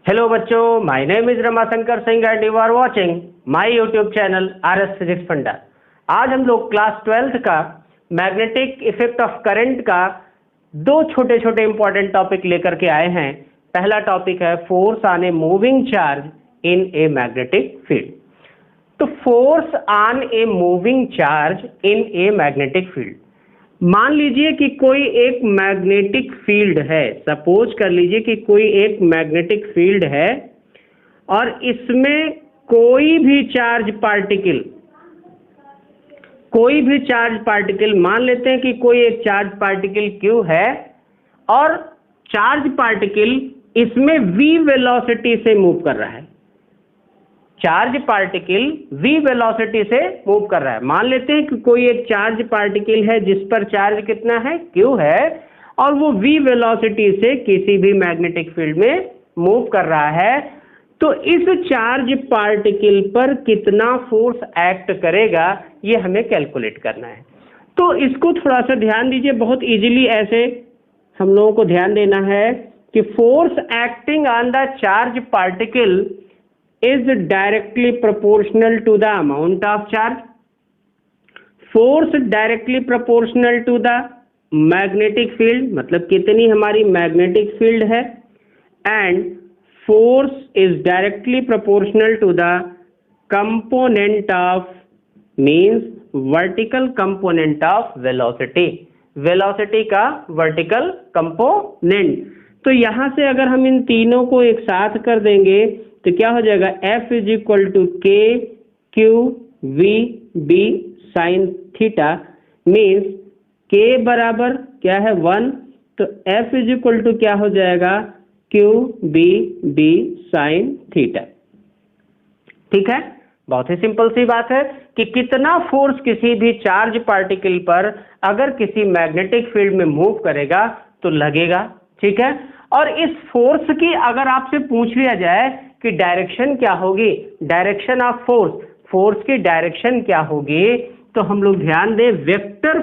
Hello बच्चों, my name is Ramashankar Singh and you are watching my YouTube channel RS physics funda. आज हम लोग class 12th का magnetic effect of current का दो छोटे छोटे इंपॉर्टेंट टॉपिक लेकर के आए हैं। पहला टॉपिक है force on a moving charge in a magnetic field. तो force on a moving charge in a magnetic field, मान लीजिए कि कोई एक मैग्नेटिक फील्ड है। सपोज कर लीजिए कि कोई एक मैग्नेटिक फील्ड है और इसमें कोई भी चार्ज पार्टिकल मान लेते हैं कि कोई एक चार्ज पार्टिकल Q है और चार्ज पार्टिकल इसमें v वेलोसिटी से मूव कर रहा है। चार्ज पार्टिकल v वेलोसिटी से मूव कर रहा है। मान लेते हैं कि कोई एक चार्ज पार्टिकल है जिस पर चार्ज कितना है, Q है, और वो v वेलोसिटी से किसी भी मैग्नेटिक फील्ड में मूव कर रहा है। तो इस चार्ज पार्टिकल पर कितना फोर्स एक्ट करेगा ये हमें कैलकुलेट करना है। तो इसको थोड़ा सा ध्यान दीजिए, बहुत इजीली ऐसे हम लोगों को ध्यान देना है कि force acting on the charge particle is directly proportional to the amount of charge. Force directly proportional to the magnetic field, मतलब कितनी हमारी मैग्नेटिक फील्ड है, and force is directly proportional to the component of means vertical component of velocity, velocity का vertical component। तो यहां से अगर हम इन तीनों को एक साथ कर देंगे तो क्या हो जाएगा, F is equal to K Q V B sine theta, means के बराबर क्या है 1, तो F इज इक्वल टू क्या हो जाएगा Q B B sine theta. ठीक है, बहुत ही सिंपल सी बात है कि कितना फोर्स किसी भी चार्ज पार्टिकल पर अगर किसी मैग्नेटिक फील्ड में मूव करेगा तो लगेगा। ठीक है, और इस फोर्स की अगर आपसे पूछ लिया जाए कि डायरेक्शन क्या होगी, डायरेक्शन ऑफ फोर्स की डायरेक्शन क्या होगी, तो हम लोग ध्यान दें वेक्टर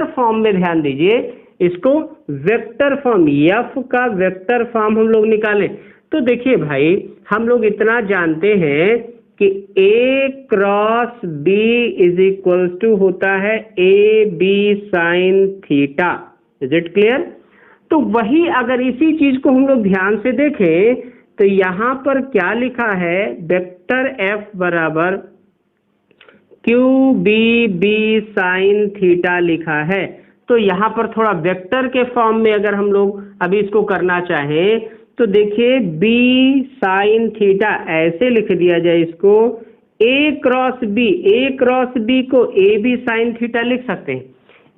फॉर्म में ध्यान दीजिए। इसको वेक्टर फॉर्म, एफ का वेक्टर फॉर्म हम लोग निकालें तो देखिए भाई, हम लोग इतना जानते हैं कि A cross B is equal to होता है A B sine theta. Is it clear? तो वही अगर इसी चीज को हम लोग ध्यान से देखें तो यहां पर क्या लिखा है, वेक्टर एफ बराबर Q B B sine theta लिखा है। तो यहां पर थोड़ा वेक्टर के फॉर्म में अगर हम लोग अभी इसको करना चाहें तो देखिए बी साइन थीटा ऐसे लिख दिया जाए इसको, ए क्रॉस बी को ए बी साइन थीटा लिख सकते हैं।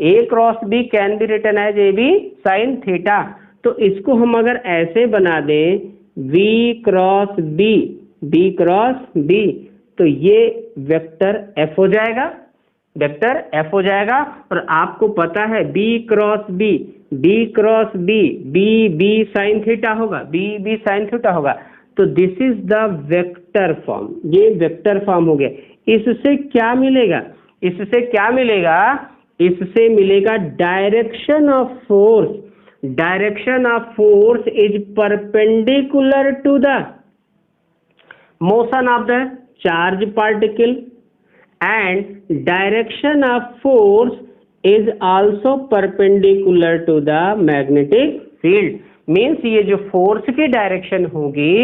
A cross B can be written as A B sine theta. तो इसको हम अगर ऐसे बना दें V क्रॉस बी तो ये वेक्टर F हो जाएगा, और आपको पता है B cross B sine theta होगा, तो this is the vector form. ये वेक्टर फॉर्म हो गया। इससे क्या मिलेगा, इससे मिलेगा direction of force is perpendicular to the motion of the charge particle and direction of force is also perpendicular to the magnetic field. Means ये जो फोर्स की डायरेक्शन होगी,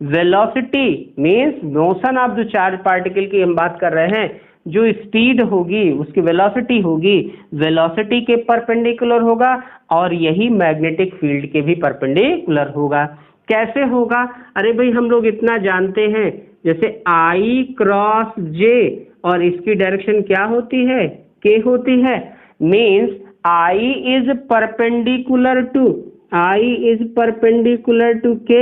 velocity means motion of the charge particle की हम बात कर रहे हैं, जो स्पीड होगी उसकी वेलोसिटी के परपेंडिकुलर होगा और यही मैग्नेटिक फील्ड के भी परपेंडिकुलर होगा। कैसे होगा? अरे भाई हम लोग इतना जानते हैं, जैसे I क्रॉस J और इसकी डायरेक्शन क्या होती है, K होती है, means I is perpendicular to K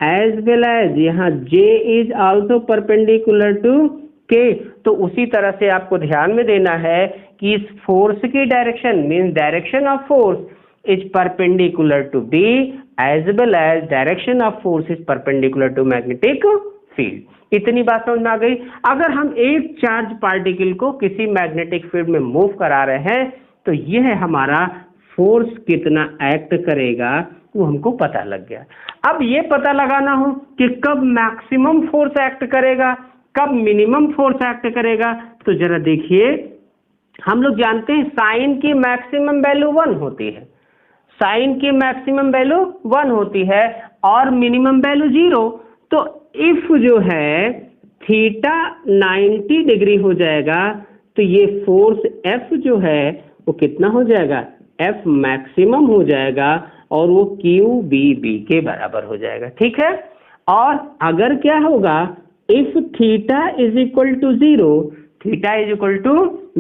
as well as यहाँ J is also perpendicular to K। तो उसी तरह से आपको ध्यान में देना है कि इस फोर्स की direction means direction of force is perpendicular to B as well as direction of force is perpendicular to magnetic field. इतनी बात समझ में आ गई। अगर हम एक चार्ज पार्टिकल को किसी मैग्नेटिक फील्ड में मूव करा रहे हैं तो यह हमारा फोर्स कितना एक्ट करेगा वो हमको पता लग गया। अब ये पता लगाना हो कि कब मैक्सिमम फोर्स एक्ट करेगा, कब मिनिमम फोर्स एक्ट करेगा, तो जरा देखिए, हम लोग जानते हैं साइन की मैक्सिमम वैल्यू 1 होती है, साइन की मैक्सिमम वैल्यू 1 होती है और मिनिमम वैल्यू 0। तो इफ जो है थीटा 90 डिग्री हो जाएगा तो ये फोर्स F जो है वो कितना हो जाएगा, F मैक्सिमम हो जाएगा और वो QBB के बराबर हो जाएगा। ठीक है, और अगर क्या होगा, if theta is equal to 0, theta is equal to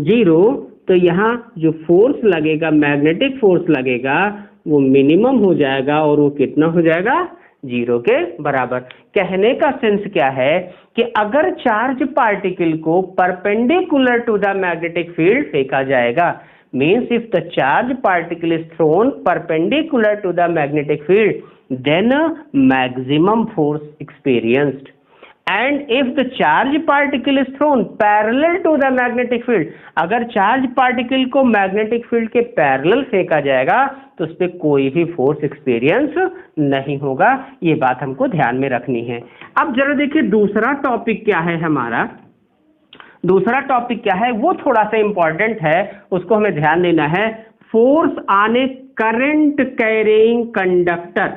0, तो यहाँ जो फोर्स लगेगा, मैग्नेटिक फोर्स लगेगा, वो मिनिमम हो जाएगा और वो कितना हो जाएगा, 0 के बराबर। कहने का सेंस क्या है कि अगर चार्ज पार्टिकल को perpendicular to the magnetic field फेंका जाएगा, means if the charge particle is thrown perpendicular to the magnetic field, then maximum force experienced. And if the charge particle is thrown parallel to the magnetic field, अगर charge particle को magnetic field के parallel फेंका जाएगा तो उस पर कोई भी फोर्स एक्सपीरियंस नहीं होगा। ये बात हमको ध्यान में रखनी है। अब जरा देखिए दूसरा टॉपिक क्या है हमारा, दूसरा टॉपिक क्या है वो थोड़ा सा इंपॉर्टेंट है, उसको हमें ध्यान देना है। Force on A current carrying conductor,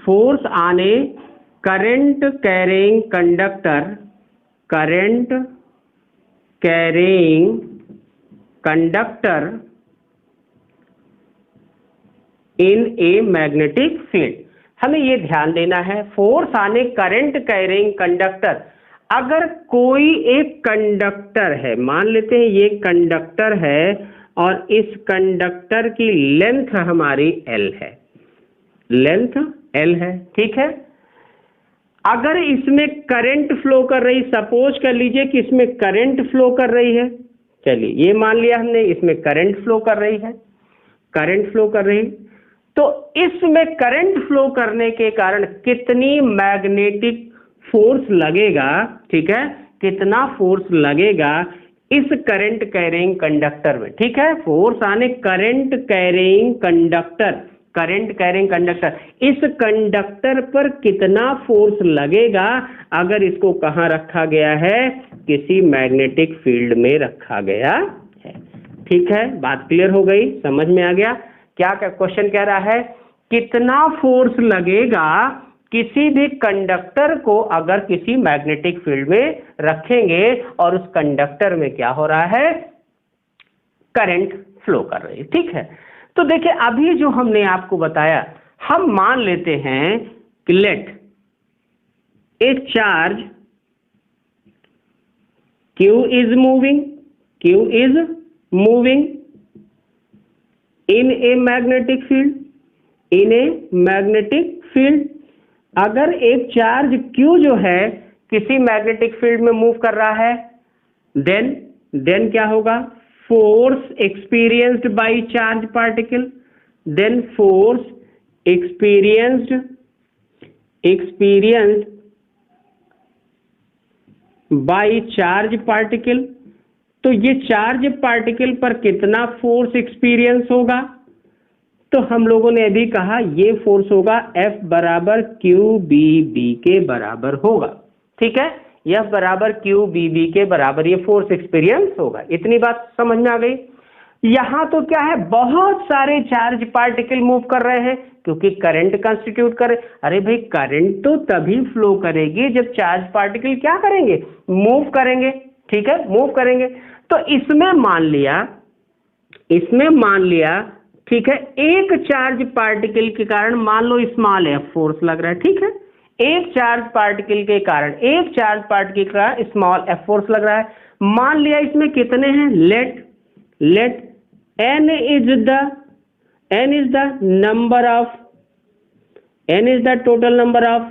force on A current carrying conductor, current carrying conductor in a magnetic field. हमें ये ध्यान देना है, force on A current carrying conductor, अगर कोई एक कंडक्टर है, मान लेते हैं ये कंडक्टर है और इस कंडक्टर की लेंथ हमारी L है, लेंथ L है, ठीक है। अगर इसमें करंट फ्लो कर रही, सपोज कर लीजिए कि इसमें करंट फ्लो कर रही है, चलिए ये मान लिया हमने, इसमें करंट फ्लो कर रही है, करंट फ्लो कर रही, तो इसमें करंट फ्लो करने के कारण कितनी मैग्नेटिक फोर्स लगेगा, ठीक है, कितना फोर्स लगेगा इस करंट कैरिंग कंडक्टर में, ठीक है। Force on A current carrying conductor, current carrying conductor, इस कंडक्टर पर कितना फोर्स लगेगा अगर इसको कहां रखा गया है, किसी मैग्नेटिक फील्ड में रखा गया है। ठीक है, बात क्लियर हो गई, समझ में आ गया। क्या क्वेश्चन कह रहा है, कितना फोर्स लगेगा किसी भी कंडक्टर को अगर किसी मैग्नेटिक फील्ड में रखेंगे और उस कंडक्टर में क्या हो रहा है, करंट फ्लो कर रही है। ठीक है, तो देखिए अभी जो हमने आपको बताया, हम मान लेते हैं कि let a charge Q is moving, Q is moving in a magnetic field, in a magnetic field। अगर एक चार्ज Q जो है किसी मैग्नेटिक फील्ड में मूव कर रहा है, देन क्या होगा, force experienced by charge particle, then force experienced by charge particle. तो ये चार्ज पार्टिकल पर कितना फोर्स एक्सपीरियंस होगा, तो हम लोगों ने अभी कहा ये फोर्स होगा F बराबर QBB के बराबर होगा। ठीक है, F बराबर QBB के बराबर ये फोर्स एक्सपीरियंस होगा। इतनी बात समझ में आ गई। यहां तो क्या है, बहुत सारे चार्ज पार्टिकल मूव कर रहे हैं क्योंकि करंट कंस्टिट्यूट करे। अरे भाई, करंट तो तभी फ्लो करेगी जब चार्ज पार्टिकल क्या करेंगे, मूव करेंगे। ठीक है, मूव करेंगे। तो इसमें मान लिया ठीक है, एक चार्ज पार्टिकल के कारण मान लो स्मॉल f फोर्स लग रहा है। ठीक है, एक चार्ज पार्टिकल के कारण, एक चार्ज पार्टिकल का स्मॉल f फोर्स लग रहा है। मान लिया इसमें कितने हैं, late n is the total number of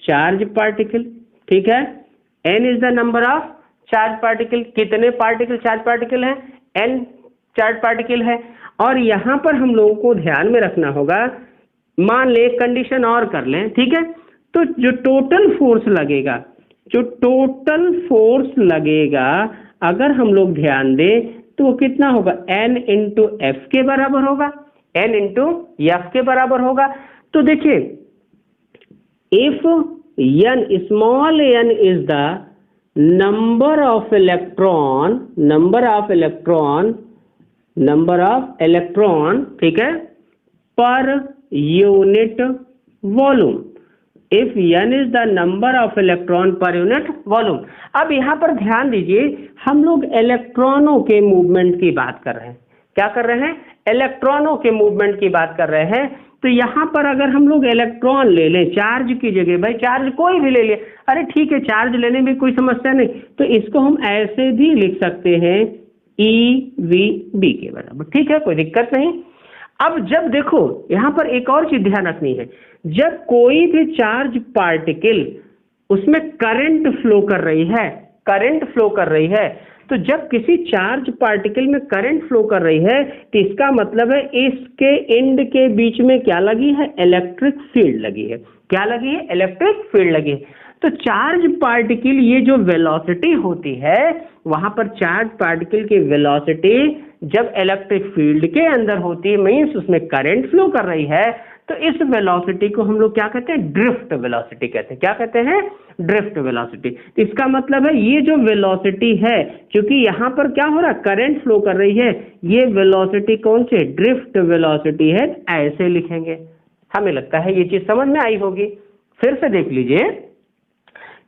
charge particle। ठीक है, n is the number of charge particle। कितने पार्टिकल, चार्ज पार्टिकल है, n चार्ज पार्टिकल है। और यहां पर हम लोगों को ध्यान में रखना होगा, मान ले कंडीशन और कर लें। ठीक है, तो जो टोटल फोर्स लगेगा अगर हम लोग ध्यान दें तो वो कितना होगा, n इंटू एफ के बराबर होगा, n इंटू एफ के बराबर होगा। तो देखिए if n small n is the number of electron, ठीक है, per unit volume. If n is the number of electron per unit volume. अब यहां पर ध्यान दीजिए, हम लोग इलेक्ट्रॉनों के मूवमेंट की बात कर रहे हैं। क्या कर रहे हैं? इलेक्ट्रॉनों के मूवमेंट की बात कर रहे हैं। तो यहां पर अगर हम लोग इलेक्ट्रॉन ले लें चार्ज की जगह, भाई चार्ज कोई भी ले ले, अरे ठीक है, चार्ज लेने में कोई समस्या नहीं, तो इसको हम ऐसे भी लिख सकते हैं EV के बराबर, ठीक है, कोई दिक्कत नहीं। अब जब देखो यहां पर एक और चीज ध्यान रखनी है, जब कोई भी चार्ज पार्टिकल उसमें करंट फ्लो कर रही है, तो जब किसी चार्ज पार्टिकल में करंट फ्लो कर रही है तो इसका मतलब है इसके एंड के बीच में क्या लगी है? इलेक्ट्रिक फील्ड लगी है। क्या लगी है? इलेक्ट्रिक फील्ड लगी है। तो चार्ज पार्टिकल ये जो वेलोसिटी होती है, वहां पर चार्ज पार्टिकल की वेलोसिटी जब इलेक्ट्रिक फील्ड के अंदर होती है, मींस उसमें करंट फ्लो कर रही है, तो इस वेलोसिटी को हम लोग क्या कहते हैं? ड्रिफ्ट वेलोसिटी कहते हैं। क्या कहते हैं? Drift velocity. इसका मतलब है ये जो वेलोसिटी है, क्योंकि यहां पर क्या हो रहा है? करंट फ्लो कर रही है, ये वेलोसिटी कौन सी? ड्रिफ्ट वेलोसिटी है। ऐसे लिखेंगे। हमें लगता है ये चीज समझ में आई होगी। फिर से देख लीजिए,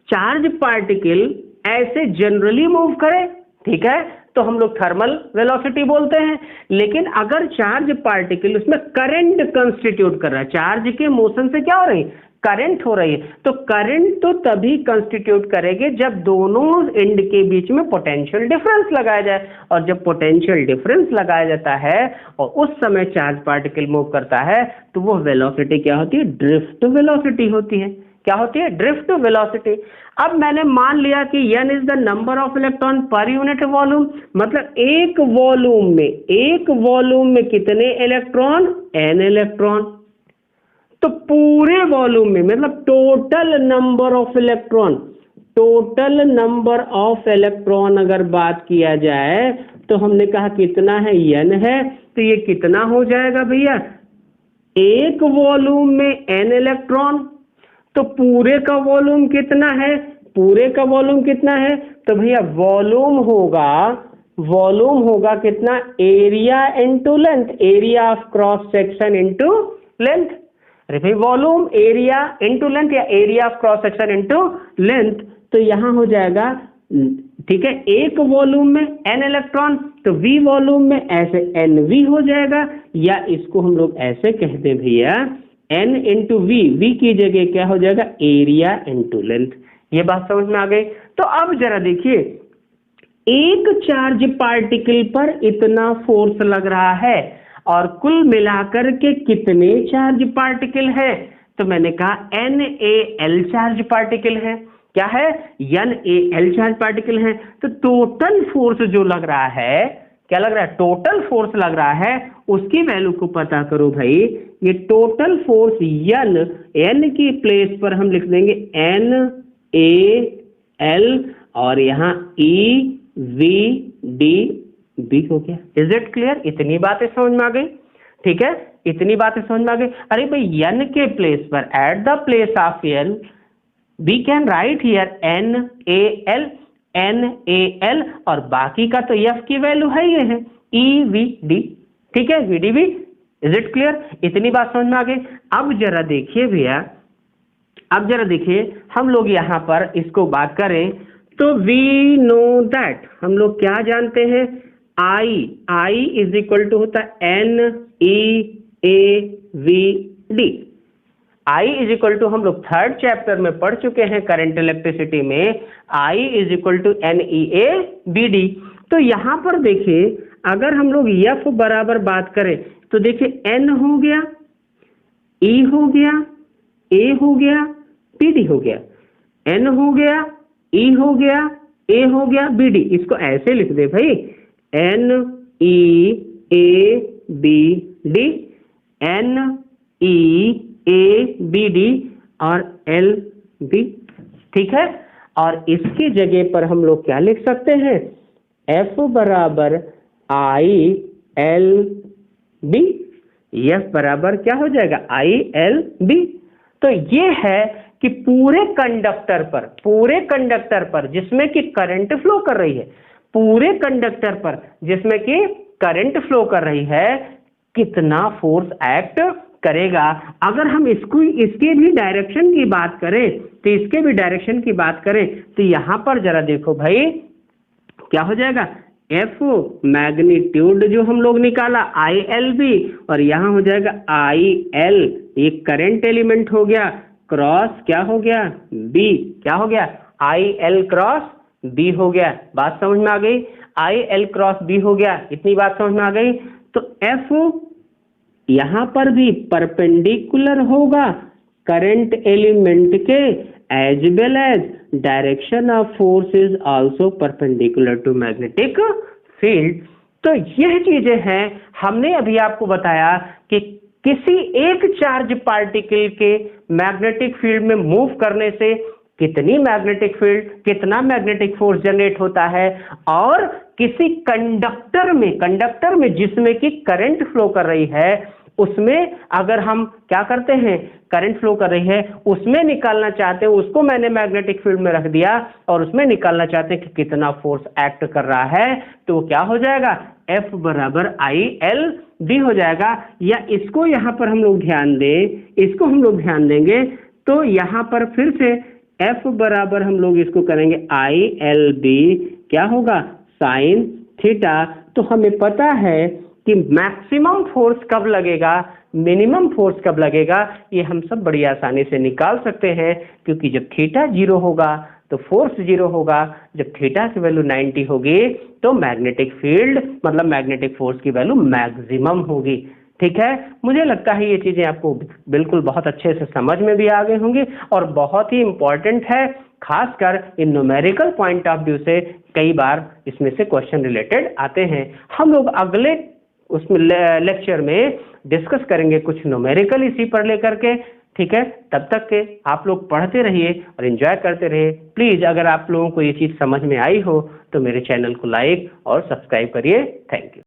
चार्ज पार्टिकल ऐसे जनरली मूव करे, ठीक है, तो हम लोग थर्मल वेलोसिटी बोलते हैं। लेकिन अगर चार्ज पार्टिकल उसमें करंट कंस्टिट्यूट कर रहा है, चार्ज के मोशन से क्या हो रही है? करंट हो रही है, तो करंट तो तभी कंस्टिट्यूट करेंगे जब दोनों एंड के बीच में पोटेंशियल डिफरेंस लगाया जाए। और जब पोटेंशियल डिफरेंस लगाया जाता है और उस समय चार्ज पार्टिकल मूव करता है, तो वो वेलोसिटी क्या होती है? ड्रिफ्ट वेलोसिटी होती है। क्या होती है? Drift velocity. अब मैंने मान लिया कि n is the number of electron per unit volume, मतलब एक वॉल्यूम में कितने इलेक्ट्रॉन? n electron. तो पूरे वॉल्यूम में मतलब टोटल नंबर ऑफ इलेक्ट्रॉन अगर बात किया जाए, तो हमने कहा कितना है? n है, तो ये कितना हो जाएगा भैया? एक वॉल्यूम में n इलेक्ट्रॉन। तो पूरे का वॉल्यूम कितना है? तो भैया वॉल्यूम होगा कितना? Area into length, area of cross section into length. अरे भाई वॉल्यूम एरिया इंटू लेंथ या area of cross section into length, तो यहां हो जाएगा, ठीक है, एक वॉल्यूम में n इलेक्ट्रॉन, तो v वॉल्यूम में ऐसे nv हो जाएगा, या इसको हम लोग ऐसे कह दें भैया n इंटू v की जगह क्या हो जाएगा? Area into length. ये बात समझ में आ गई? तो अब जरा देखिए, एक चार्ज पार्टिकल पर इतना फोर्स लग रहा है और कुल मिलाकर के कितने चार्ज पार्टिकल है? तो मैंने कहा NaL चार्ज पार्टिकल है। क्या है? NaL चार्ज पार्टिकल है। तो टोटल फोर्स जो लग रहा है, क्या लग रहा है? टोटल फोर्स लग रहा है, उसकी वैल्यू को पता करो भाई। ये टोटल फोर्स n की प्लेस पर हम लिख देंगे NaL और यहाँ EVD हो गया। Is it clear? इतनी बातें समझ में आ गई? ठीक है, इतनी बातें समझ में आ गई। अरे भाई n के प्लेस पर, at the place of n, we can write here NaL और बाकी का तो F की वैल्यू है, ये है EVD। ठीक है, VD भी। Is it clear? इतनी बात समझ में आ गई। अब जरा देखिए भैया, हम लोग यहां पर इसको बात करें तो वी नो दैट, हम लोग क्या जानते हैं? I इज इक्वल टू होता है NeAVD। I is equal to, हम लोग थर्ड चैप्टर में पढ़ चुके हैं करंट इलेक्ट्रिसिटी में, I is equal to NeAVD। तो यहां पर देखिए, अगर हम लोग F बराबर बात करें तो देखिए N हो गया, E हो गया, A हो गया, BD हो गया, N हो गया, E हो गया, A हो गया, BD। इसको ऐसे लिख दे भाई, NeABD, NeABD और LB। ठीक है, और इसकी जगह पर हम लोग क्या लिख सकते हैं? F बराबर ILB। F बराबर क्या हो जाएगा ILB। तो ये है कि पूरे कंडक्टर पर जिसमें कि करंट फ्लो कर रही है, पूरे कंडक्टर पर जिसमें कि करंट फ्लो कर रही है, कितना फोर्स एक्ट करेगा। अगर हम इसके भी डायरेक्शन की बात करें तो इसके भी डायरेक्शन की बात करें तो यहां पर जरा देखो भाई क्या हो जाएगा, F मैग्नीट्यूड जो हम लोग निकाला ILB, और यहां हो जाएगा IL, ये करंट एलिमेंट हो गया, क्रॉस क्या हो गया B, क्या हो गया IL क्रॉस B हो गया। बात समझ में आ गई, IL क्रॉस B हो गया, इतनी बात समझ में आ गई। तो F यहां पर भी परपेंडिकुलर होगा करंट एलिमेंट के, as well as direction of force is also perpendicular to magnetic field. तो यह चीजें हैं, हमने अभी आपको बताया कि किसी एक चार्ज पार्टिकल के मैग्नेटिक फील्ड में मूव करने से कितनी मैग्नेटिक फील्ड, कितना मैग्नेटिक फोर्स जनरेट होता है, और किसी कंडक्टर में जिसमें कि करंट फ्लो कर रही है, उसमें अगर हम क्या करते हैं, करंट फ्लो कर रही है उसमें निकालना चाहते हैं, उसको मैंने मैग्नेटिक फील्ड में रख दिया और उसमें निकालना चाहते हैं कि कितना फोर्स एक्ट कर रहा है, तो क्या हो जाएगा F बराबर ILB हो जाएगा। या इसको यहां पर हम लोग ध्यान देंगे तो यहां पर फिर से F बराबर हम लोग इसको करेंगे ILB, क्या होगा साइन थीटा। तो हमें पता है कि मैक्सिमम फोर्स कब लगेगा, मिनिमम फोर्स कब लगेगा, ये हम सब बड़ी आसानी से निकाल सकते हैं, क्योंकि जब थीटा 0 होगा तो फोर्स 0 होगा, जब थीटा की वैल्यू 90 होगी तो मैग्नेटिक फील्ड मतलब मैग्नेटिक फोर्स की वैल्यू मैक्सिमम होगी। ठीक है, मुझे लगता है ये चीजें आपको बिल्कुल बहुत अच्छे से समझ में भी आ गई होंगी और बहुत ही इंपॉर्टेंट है, खासकर इन न्यूमेरिकल पॉइंट ऑफ व्यू से कई बार इसमें से क्वेश्चन रिलेटेड आते हैं। हम लोग अगले उसमें लेक्चर में डिस्कस करेंगे कुछ न्यूमेरिकल इसी पर लेकर के। ठीक है, तब तक के आप लोग पढ़ते रहिए और एंजॉय करते रहिए। प्लीज अगर आप लोगों को ये चीज समझ में आई हो तो मेरे चैनल को लाइक और सब्सक्राइब करिए। Thank you.